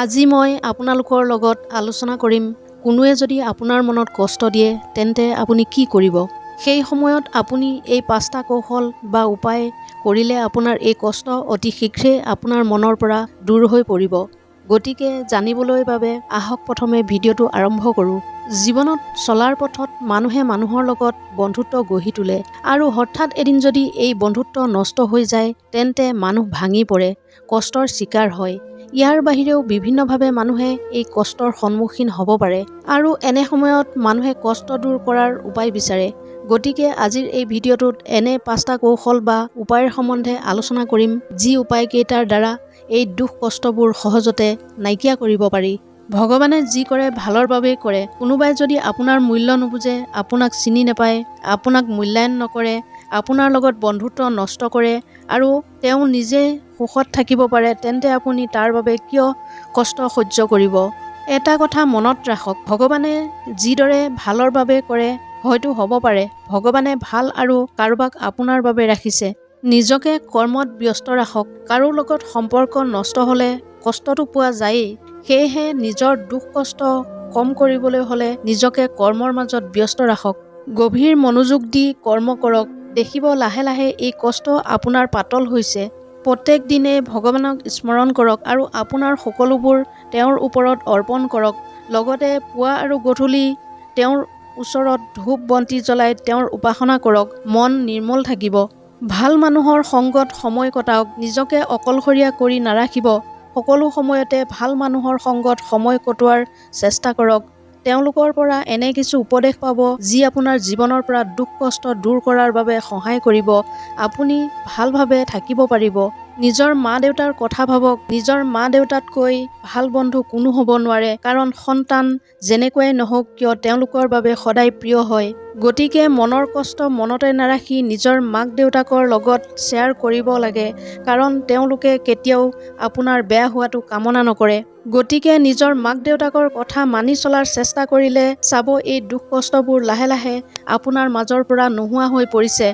আজি মই আপোনালোকৰ লগত আলোচনা কৰিম কোনোৱে যদি আপোনাৰ মনত কষ্ট দিয়ে তেন্তে আপুনি কি কৰিব। সেই সময়ত আপুনি এই 5টা কৌশল বা উপায় কৰিলে আপোনাৰ এই কষ্ট অতি শীঘ্ৰে আপোনাৰ মনৰ পৰা দূৰ হৈ পৰিব। গতিকে জানিবলৈ বাবে আহক প্ৰথমে ভিডিঅ'টো আৰম্ভ কৰোঁ। জীৱনত চলাৰ পথত মানুহে মানুহৰ লগত বন্ধুত্ব গঢ়ি তোলে আৰু হঠাৎ এদিন যদি এই বন্ধুত্ব নষ্ট হৈ যায় তেন্তে মানুহ ভাঙি পৰে, কষ্টৰ শিকাৰ হয়। ইয়াৰ বাহিৰেও বিভিন্নভাৱে মানুহে এই কষ্টৰ সন্মুখীন হ'ব পাৰে আৰু এনে সময়ত মানুহে কষ্ট দূৰ কৰাৰ উপায় বিচাৰে। গতিকে আজিৰ এই ভিডিঅ'টোত এনে 5টা কৌশল বা উপায়ৰ সম্বন্ধে আলোচনা কৰিম যি উপায়কেইটাৰ দ্বাৰা এই দুখ কষ্টবোৰ সহজতে নাইকিয়া কৰিব পাৰি। ভগৱানে যি কৰে ভালৰ বাবেই কৰে। কোনোবাই যদি আপোনাৰ মূল্য নুবুজে, আপোনাক চিনি নাপায়, আপোনাক মূল্যায়ন নকৰে, আপোনাৰ লগত বন্ধুত্ব নষ্ট কৰে আৰু তেওঁ নিজে সুখত থাকিব পাৰে তেন্তে আপুনি তাৰ বাবে কিয় কষ্ট সহ্য কৰিব। এটা কথা মনত ৰাখক, ভগৱানে যিদৰে ভালৰ বাবে কৰে হয়তো হ'ব পাৰে ভগৱানে ভাল আৰু কাৰোবাক আপোনাৰ বাবে ৰাখিছে। নিজকে কৰ্মত ব্যস্ত ৰাখক। কাৰো লগত সম্পৰ্ক নষ্ট হ'লে কষ্টটো পোৱা যায়েই। সেয়েহে নিজৰ দুখ কষ্ট কম কৰিবলৈ হ'লে নিজকে কৰ্মৰ মাজত ব্যস্ত ৰাখক। গভীৰ মনোযোগ দি কৰ্ম কৰক। দেখিব লাহে লাহে এই কষ্ট আপোনাৰ পাতল হৈছে। প্ৰত্যেক দিনে ভগৱানক স্মৰণ কৰক আৰু আপোনাৰ সকলোবোৰ তেওঁৰ ওপৰত অৰ্পণ কৰক। লগতে পুৱা আৰু গধূলি তেওঁৰ ওচৰত ধূপ বন্তি জ্বলাই তেওঁৰ উপাসনা কৰক। মন নিৰ্মল থাকিব। ভাল মানুহৰ সংগত সময় কটাওক। নিজকে অকলশৰীয়া কৰি নাৰাখিব। সকলো সময়তে ভাল মানুহৰ সংগত সময় কটোৱাৰ চেষ্টা কৰক। তেওঁলোকৰ পৰা এনে কিছু উপদেশ পাব যি আপোনাৰ জীৱনৰ পৰা দুখ কষ্ট দূৰ কৰাৰ বাবে সহায় কৰিব। আপুনি ভালভাৱে থাকিব পাৰিব। নিজৰ মা-দেউতাৰ কথা ভাবক। নিজৰ মা-দেউতাতকৈ ভাল বন্ধু কোনো হ'ব নোৱাৰে, কাৰণ সন্তান যেনেকুৱাই নহওক কিয় তেওঁলোকৰ বাবে সদায় প্ৰিয় হয়। গতিকে মনৰ কষ্ট মনতে নাৰাখি নিজৰ মাক-দেউতাকৰ লগত শ্বেয়াৰ কৰিব লাগে, কাৰণ তেওঁলোকে কেতিয়াও আপোনাৰ বেয়া হোৱাটো কামনা নকৰে। গতিকে নিজৰ মাক-দেউতাকৰ কথা মানি চলাৰ চেষ্টা কৰিলে চাব এই দুখ কষ্টবোৰ লাহে লাহে আপোনাৰ মাজৰ পৰা নোহোৱা হৈ পৰিছে।